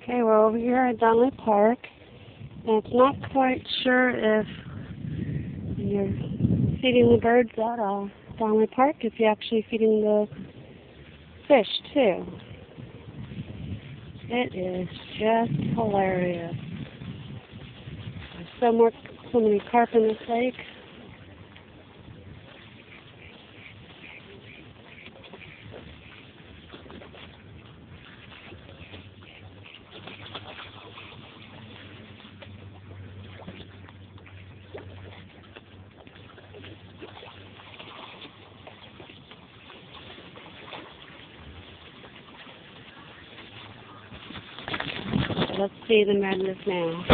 Okay, we're over here at Donnelly Park, and it's not quite sure if you're feeding the birds at Donnelly Park, if you're actually feeding the fish too. It is just hilarious. There's so many carp in this lake. Let's see the madness now.